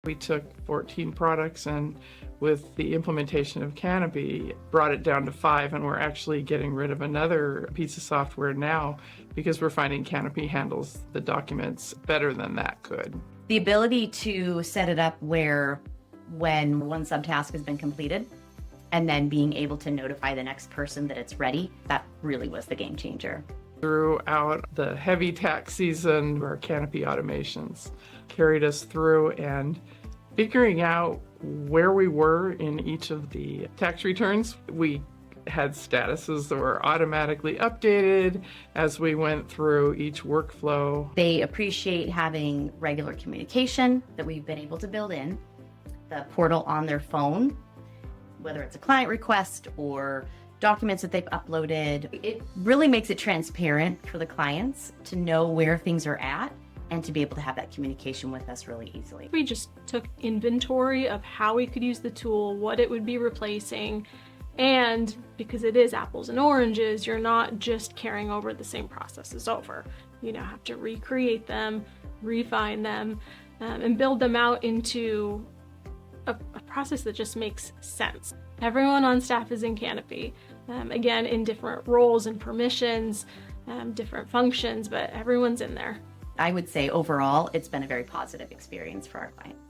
We took 14 products and with the implementation of Canopy, brought it down to 5, and we're actually getting rid of another piece of software now because we're finding Canopy handles the documents better than that could. The ability to set it up where when one subtask has been completed and then being able to notify the next person that it's ready, that really was the game changer. Throughout the heavy tax season, our Canopy automations carried us through, and figuring out where we were in each of the tax returns, we had statuses that were automatically updated as we went through each workflow. They appreciate having regular communication that we've been able to build in, the portal on their phone, whether it's a client request or documents that they've uploaded. It really makes it transparent for the clients to know where things are at and to be able to have that communication with us really easily. We just took inventory of how we could use the tool, what it would be replacing, and because it is apples and oranges, you're not just carrying over the same processes over. You now have to recreate them, refine them, and build them out into a process that just makes sense. Everyone on staff is in Canopy, again, in different roles and permissions, different functions, but everyone's in there. I would say overall, it's been a very positive experience for our clients.